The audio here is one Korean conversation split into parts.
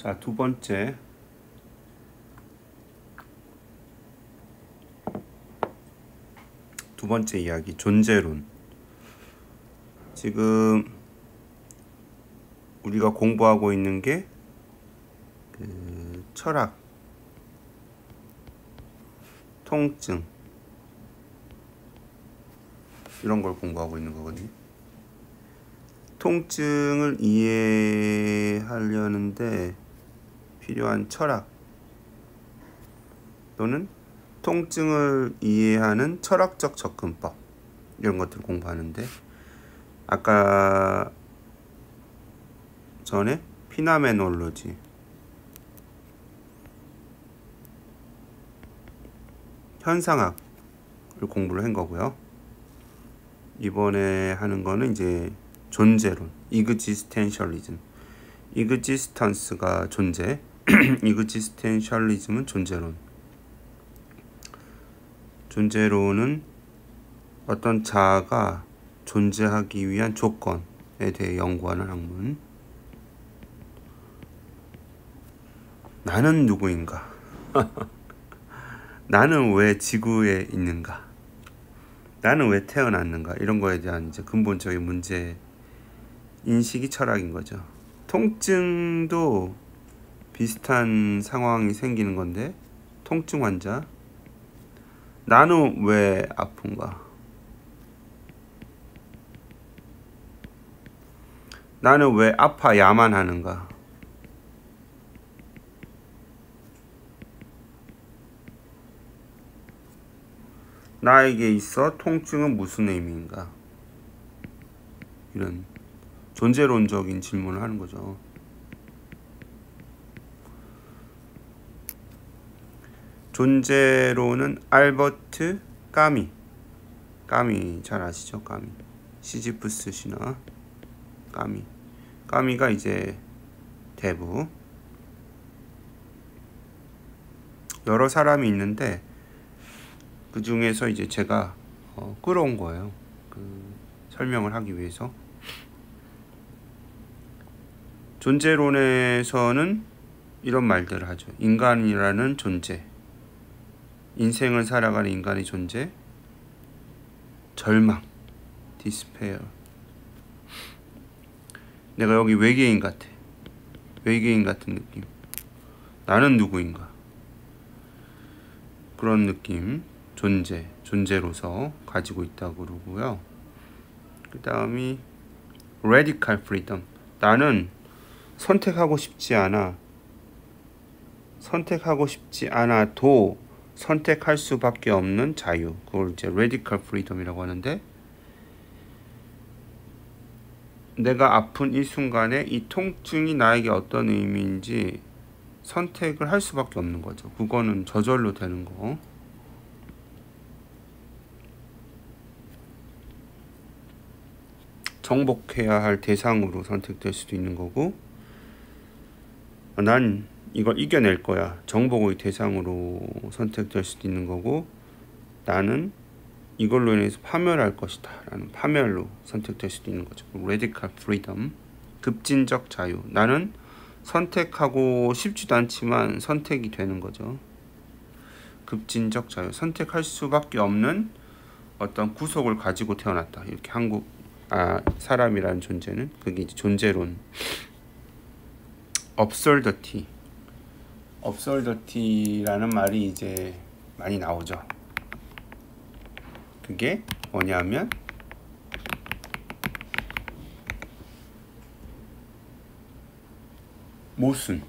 자, 두 번째. 두 번째 이야기, 존재론. 지금 우리가 공부하고 있는 게 철학, 통증 이런 걸 공부하고 있는 거거든요. 통증을 이해하려는데 필요한 철학 또는 통증을 이해하는 철학적 접근법 이런 것들을 공부하는데, 아까 전에 피나메놀로지, 현상학을 공부를 한 거고요. 이번에 하는 거는 이제 존재론, 이그지스텐셜리즘. 이그지스턴스가 존재, 이그지스텐셜리즘은 존재론. 존재론은 어떤 자아가 존재하기 위한 조건에 대해 연구하는 학문. 나는 누구인가? 나는 왜 지구에 있는가? 나는 왜 태어났는가? 이런 거에 대한 이제 근본적인 문제 인식이 철학인 거죠. 통증도 비슷한 상황이 생기는 건데, 통증 환자, 나는 왜 아픈가? 나는 왜 아파야만 하는가? 나에게 있어 통증은 무슨 의미인가? 이런 존재론적인 질문을 하는 거죠. 존재론은 알버트 까미 잘 아시죠? 까미, 시지프스 신화. 까미가 이제 대부, 여러 사람이 있는데 그 중에서 이제 제가 끌어온 거예요. 설명을 하기 위해서. 존재론에서는 이런 말들을 하죠. 인간이라는 존재, 인생을 살아가는 인간의 존재, 절망, 디스페어. 내가 여기 외계인 같아. 외계인 같은 느낌. 나는 누구인가? 그런 느낌, 존재로서 가지고 있다고 그러고요. 그 다음이 radical freedom. 나는 선택하고 싶지 않아도 선택할 수밖에 없는 자유. 그걸 이제 radical freedom이라고 하는데, 내가 아픈 이 순간에 이 통증이 나에게 어떤 의미인지 선택을 할 수밖에 없는 거죠. 그거는 저절로 되는 거. 정복해야 할 대상으로 선택될 수도 있는 거고, 난 이걸 이겨낼 거야. 정복의 대상으로 선택될 수도 있는 거고, 나는 이걸로 인해서 파멸할 것이다 라는 파멸로 선택될 수도 있는 거죠. radical freedom, 급진적 자유. 나는 선택하고 싶지도 않지만 선택이 되는 거죠. 급진적 자유, 선택할 수밖에 없는 어떤 구속을 가지고 태어났다. 이렇게 사람이라는 존재는, 그게 이제 존재론. absurdity라는 말이 이제 많이 나오죠. 그게 뭐냐면 모순,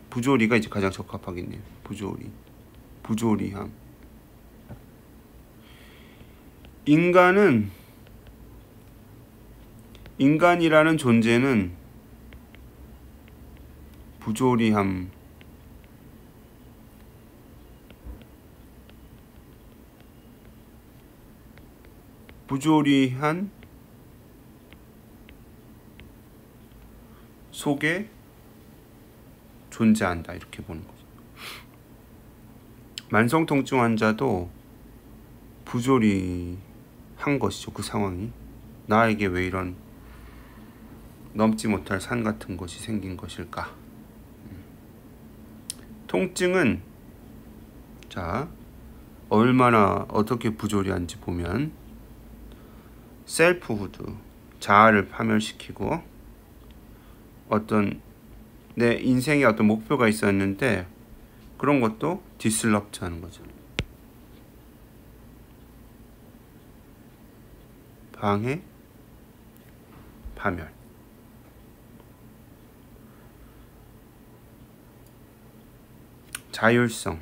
부조리가 이제 가장 적합하겠네요. 부조리함. 인간이라는 존재는 부조리한 속에 존재한다, 이렇게 보는 거죠. 만성통증 환자도 부조리한 것이죠. 그 상황이 나에게 왜 이런 넘지 못할 산 같은 것이 생긴 것일까? 통증은 자 얼마나 어떻게 부조리한지 보면 셀프후드, 자아를 파멸시키고 어떤 내 인생에 어떤 목표가 있었는데 그런 것도 디슬럽트 하는 거죠. 방해, 파멸. 자율성,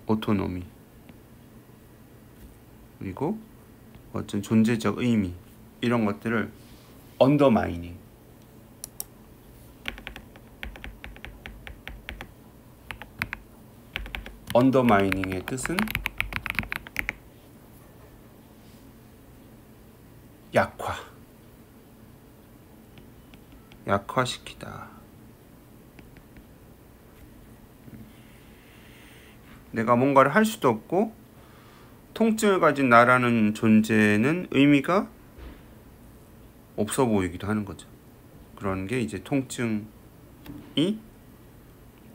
오토노미. 그리고 어떤 존재적 의미, 이런 것들을 언더마이닝. 언더마이닝의 뜻은 약화시키다. 내가 뭔가를 할 수도 없고 통증을 가진 나라는 존재는 의미가 없어 보이기도 하는 거죠. 그런 게 이제 통증이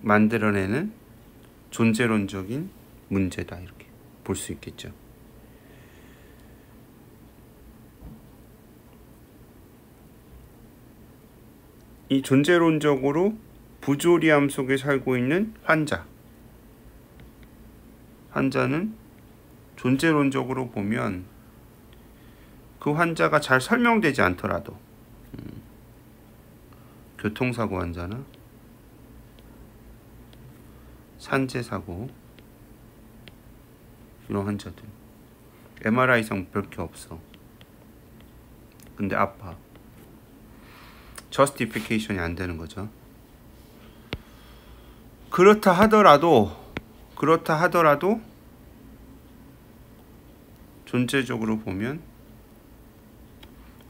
만들어내는 존재론적인 문제다, 이렇게 볼 수 있겠죠. 이 존재론적으로 부조리함 속에 살고 있는 환자는 존재론적으로 보면 그 환자가 잘 설명되지 않더라도 교통사고 환자나 산재사고 이런 환자들 MRI 이상 별 게 없어. 근데 아파. 저스티피케이션이 안 되는 거죠. 그렇다 하더라도 존재적으로 보면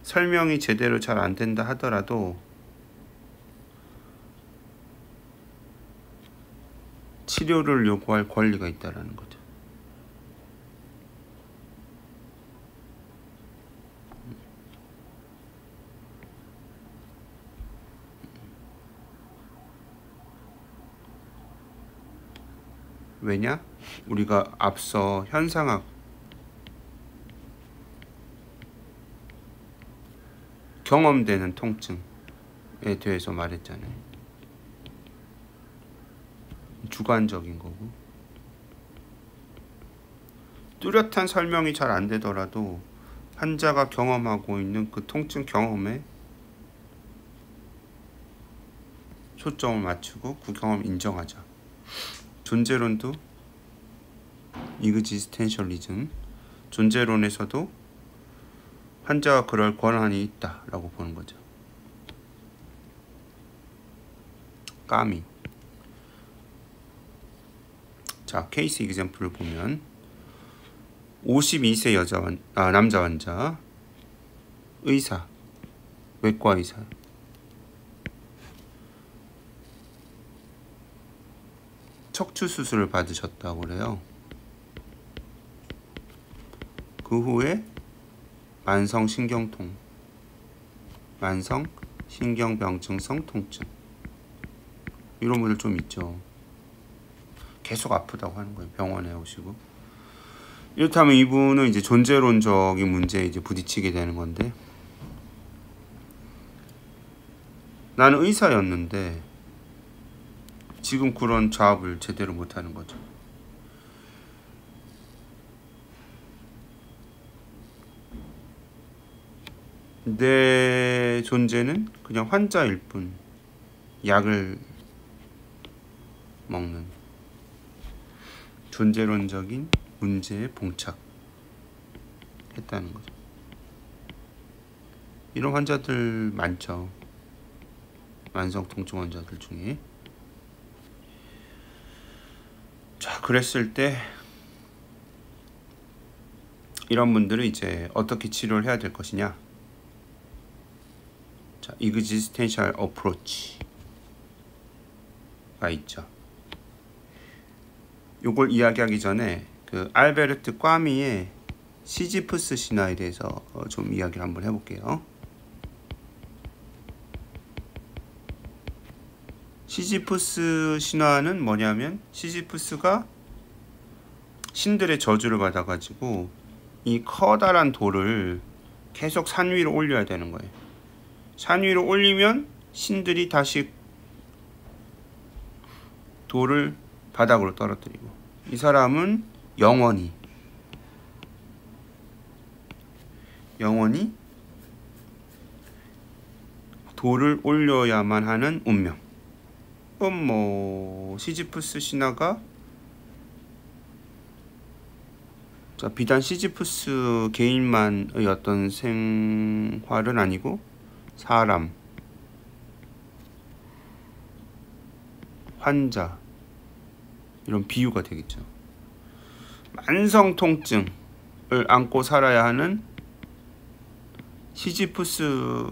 설명이 제대로 잘 안 된다 하더라도 치료를 요구할 권리가 있다라는 거죠. 왜냐? 우리가 앞서 현상학 경험되는 통증에 대해서 말했잖아요. 주관적인 거고 뚜렷한 설명이 잘 안 되더라도 환자가 경험하고 있는 그 통증 경험에 초점을 맞추고 그 경험 인정하자. 존재론도 이그지스텐셜리즘, 존재론에서도 환자가 그럴 권한이 있다라고 보는 거죠. 까미. 자, 케이스 이그젬플을 보면 52세 남자 환자, 의사, 외과 의사. 척추 수술을 받으셨다고 그래요. 그 후에 만성 신경병증성 통증 이런 분들 좀 있죠. 계속 아프다고 하는 거예요. 병원에 오시고. 이렇다면 이분은 이제 존재론적인 문제에 이제 부딪히게 되는 건데, 나는 의사였는데 지금 그런 작업을 제대로 못하는 거죠. 내 존재는 그냥 환자일 뿐, 약을 먹는 존재론적인 문제에 봉착했다는 거죠. 이런 환자들 많죠. 만성 통증 환자들 중에. 자, 그랬을 때 이런 분들은 이제 어떻게 치료를 해야 될 것이냐. 자, existential approach가 있죠. 요걸 이야기하기 전에 그 알베르트 꽈미의 시지프스 신화에 대해서 좀 이야기를 한번 해볼게요. 시지프스 신화는 뭐냐면 시지프스가 신들의 저주를 받아가지고 이 커다란 돌을 계속 산 위로 올려야 되는 거예요. 산 위로 올리면 신들이 다시 돌을 바닥으로 떨어뜨리고, 이 사람은 영원히 돌을 올려야만 하는 운명. 그럼 뭐 시지프스 신화가 비단 시지프스 개인만의 어떤 생활은 아니고 사람, 환자, 이런 비유가 되겠죠. 만성 통증을 안고 살아야 하는 시지프스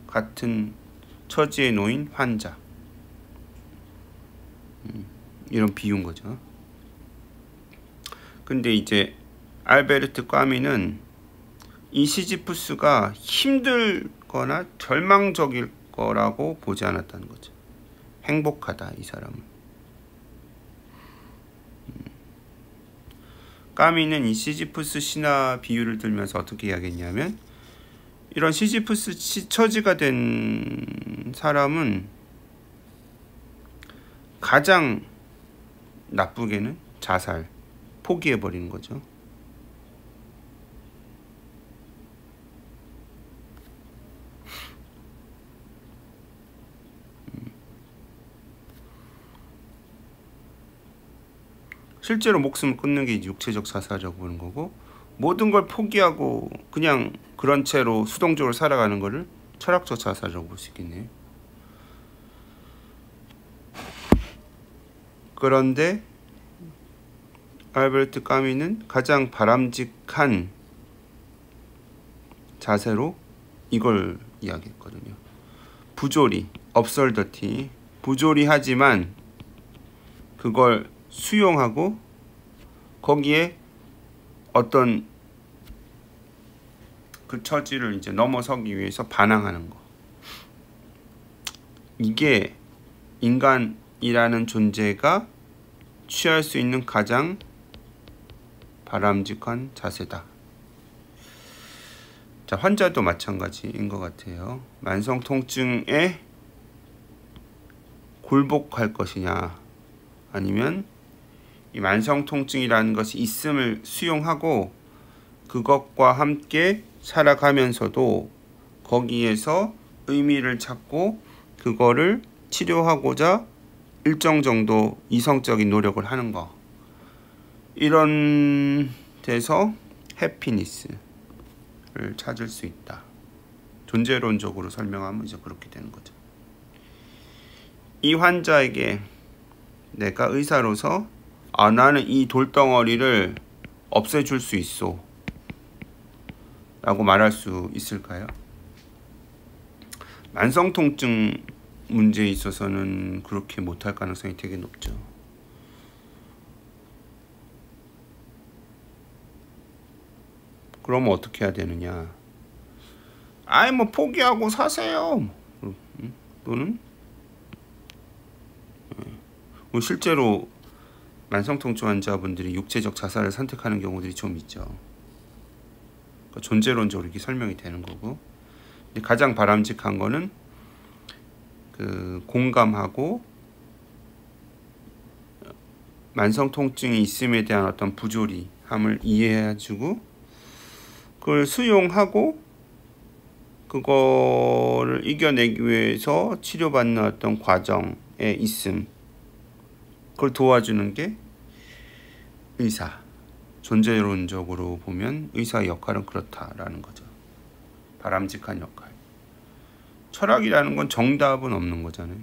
같은 처지에 놓인 환자, 이런 비유인 거죠. 근데 이제 알베르트 까미는 이 시지프스가 힘들거나 절망적일 거라고 보지 않았다는 거죠. 행복하다, 이 사람은. 까미는 이 시지프스 신화 비유를 들면서 어떻게 이야기했냐면, 이런 시지프스 처지가 된 사람은 가장 나쁘게는 자살, 포기해버리는 거죠. 실제로 목숨을 끊는 게 육체적 자살이라고 보는 거고, 모든 걸 포기하고 그냥 그런 채로 수동적으로 살아가는 거를 철학적 자살이라고 볼 수 있겠네요. 그런데 알베르트 까미는 가장 바람직한 자세로 이걸 이야기했거든요. 부조리, 업설더티, 부조리하지만 그걸 수용하고 거기에 어떤 그 처지를 이제 넘어서기 위해서 반항하는 거. 이게 인간이라는 존재가 취할 수 있는 가장 바람직한 자세다. 자, 환자도 마찬가지인 것 같아요. 만성 통증에 굴복할 것이냐, 아니면 이 만성 통증이라는 것이 있음을 수용하고 그것과 함께 살아가면서도 거기에서 의미를 찾고 그거를 치료하고자 일정 정도 이성적인 노력을 하는 거. 이런 데서 해피니스를 찾을 수 있다. 존재론적으로 설명하면 이제 그렇게 되는 거죠. 이 환자에게 내가 의사로서 나는 이 돌덩어리를 없애줄 수 있어 라고 말할 수 있을까요? 만성통증 문제에 있어서는 그렇게 못할 가능성이 되게 높죠. 그러면 어떻게 해야 되느냐? 아이 뭐 포기하고 사세요. 또는 실제로 만성통증 환자분들이 육체적 자살을 선택하는 경우들이 좀 있죠. 그러니까 존재론적으로 이렇게 설명이 되는 거고, 근데 가장 바람직한 거는 그 공감하고 만성통증이 있음에 대한 어떤 부조리함을 이해해주고 그걸 수용하고 그거를 이겨내기 위해서 치료받는 어떤 과정에 있음, 그걸 도와주는 게 의사. 존재론적으로 보면 의사의 역할은 그렇다라는 거죠. 바람직한 역할. 철학이라는 건 정답은 없는 거잖아요.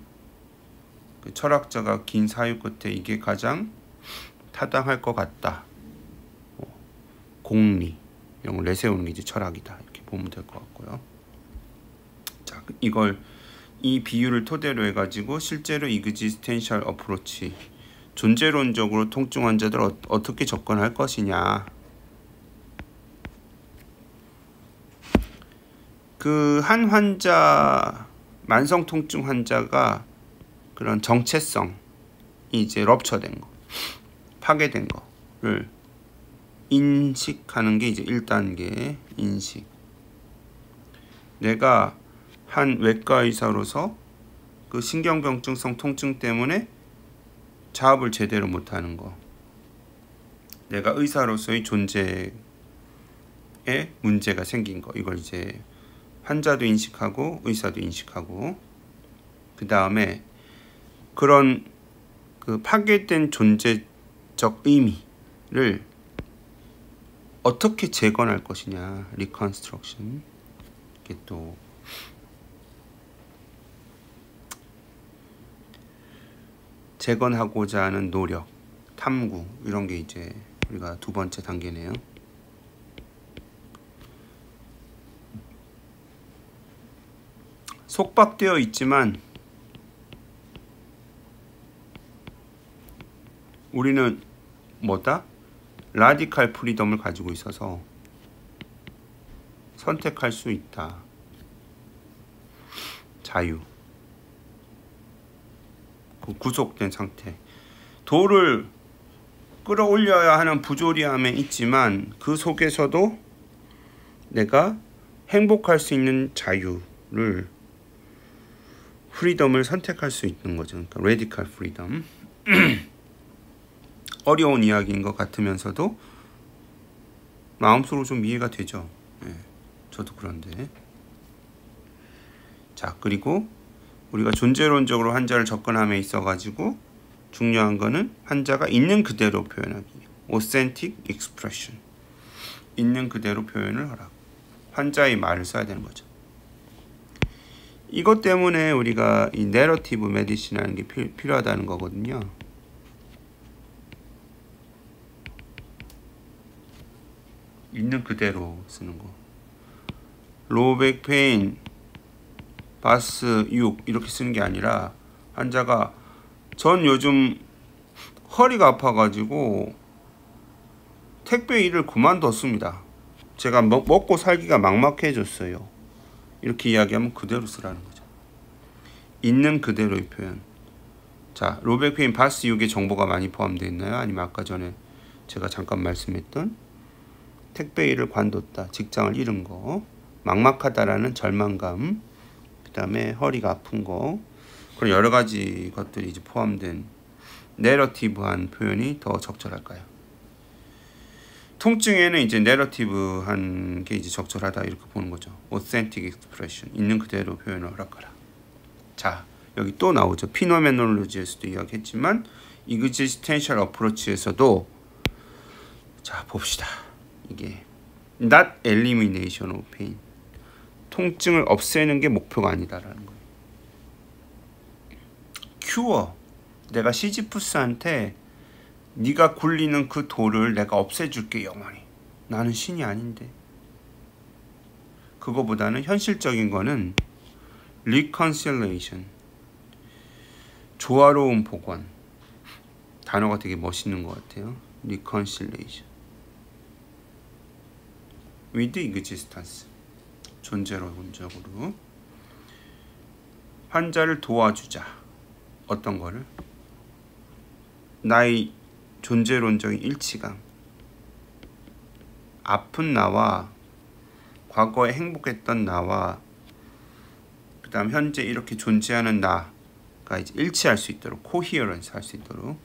그 철학자가 긴 사유 끝에 이게 가장 타당할 것 같다. 공리 이런 걸 내세우는 게 이제 철학이다. 이렇게 보면 될 것 같고요. 자, 이 비유를 토대로 해가지고 실제로 이그지스텐셜 어프로치, 존재론적으로 통증 환자들 어떻게 접근할 것이냐, 그 한 환자, 만성 통증 환자가 그런 정체성이 이제 럽처된 거, 파괴된 거를 인식하는 게 이제 1단계 인식. 내가 한 외과 의사로서 그 신경병증성 통증 때문에 자업을 제대로 못하는 거, 내가 의사로서의 존재에 문제가 생긴 거, 이걸 이제 환자도 인식하고 의사도 인식하고, 그 다음에 그런 그 파괴된 존재적 의미를 어떻게 재건할 것이냐, 리컨스트럭션. 이게 또 재건하고자 하는 노력, 탐구, 이런 게 이제 우리가 두 번째 단계네요. 속박되어 있지만 우리는 뭐다? 라디칼 프리덤을 가지고 있어서 선택할 수 있다. 자유. 그 구속된 상태. 도를 끌어올려야 하는 부조리함에 있지만 그 속에서도 내가 행복할 수 있는 자유를, 프리덤을 선택할 수 있는 거죠. 그러니까 레디칼 프리덤. 어려운 이야기인 것 같으면서도 마음속으로 좀 이해가 되죠. 네, 저도 그런데. 자, 그리고 우리가 존재론적으로 환자를 접근함에 있어 가지고 중요한 거는 환자가 있는 그대로 표현하기, authentic expression. 있는 그대로 표현을 하라. 환자의 말을 써야 되는 거죠. 이것 때문에 우리가 이 내러티브 메디신이라는 게 필요하다는 거거든요. 있는 그대로 쓰는 거. 로우백 페인, 바스 6 이렇게 쓰는 게 아니라, 환자가 전 요즘 허리가 아파가지고 택배 일을 그만뒀습니다. 제가 먹고 살기가 막막해졌어요. 이렇게 이야기하면 그대로 쓰라는 거죠. 있는 그대로의 표현. 자, 로우백 페인, 바스 6의 정보가 많이 포함되어 있나요? 아니면 아까 전에 제가 잠깐 말씀했던 택배 일을 관뒀다, 직장을 잃은 거, 막막하다라는 절망감, 그 다음에 허리가 아픈 거, 그런 여러 가지 것들이 이제 포함된 내러티브한 표현이 더 적절할까요? 통증에는 이제 내러티브한 게 이제 적절하다, 이렇게 보는 거죠. authentic expression. 있는 그대로 표현을 허락하라. 자, 여기 또 나오죠. 피노메놀로지에서도 이야기했지만 existential approach에서도, 자, 봅시다. 이게 not elimination of pain. 통증을 없애는 게 목표가 아니다라는 거예요. cure. 내가 시지푸스한테 네가 굴리는 그 돌을 내가 없애줄게 영원히. 나는 신이 아닌데. 그거보다는 현실적인 거는 reconciliation. 조화로운 복원. 단어가 되게 멋있는 것 같아요. reconciliation. with existence. 존재론적으로 환자를 도와주자. 어떤 거를? 나의 존재론적인 일치감. 아픈 나와 과거에 행복했던 나와 그 다음 현재 이렇게 존재하는 나가 이제 일치할 수 있도록, 코히어런스 할 수 있도록.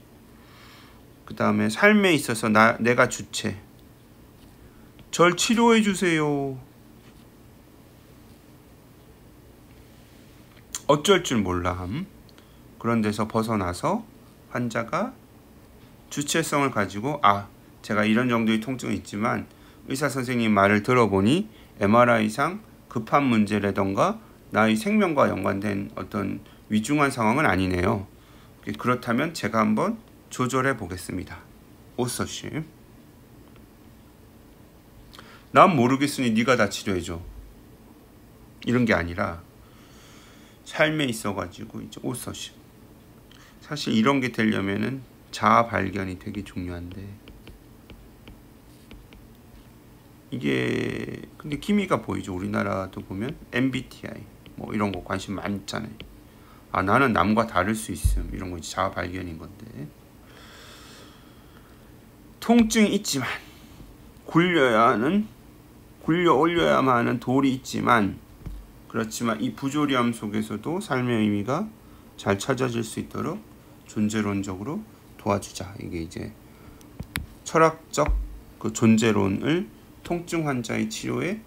그 다음에 삶에 있어서 내가 주체. 절 치료해 주세요. 어쩔 줄 몰라함. 그런 데서 벗어나서 환자가 주체성을 가지고, 제가 이런 정도의 통증이 있지만 의사 선생님 말을 들어보니 MRI상 급한 문제라던가 나의 생명과 연관된 어떤 위중한 상황은 아니네요. 그렇다면 제가 한번 조절해 보겠습니다. 오서십. 난 모르겠으니 네가 다 치료해줘. 이런 게 아니라 삶에 있어가지고 이제 오서십. 사실 이런 게 되려면은 자아 발견이 되게 중요한데, 이게 근데 기미가 보이죠. 우리나라도 보면 MBTI 뭐 이런 거 관심 많잖아요. 아, 나는 남과 다를 수 있음, 이런 거 이제 자아 발견인 건데, 통증이 있지만 굴려 올려야만 하는 돌이 있지만, 그렇지만 이 부조리함 속에서도 삶의 의미가 잘 찾아질 수 있도록 존재론적으로 도와주자. 이게 이제 철학적 그 존재론을 통증 환자의 치료에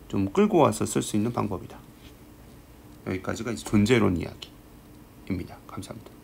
좀 끌고 와서 쓸 수 있는 방법이다. 여기까지가 이제 존재론 이야기입니다. 감사합니다.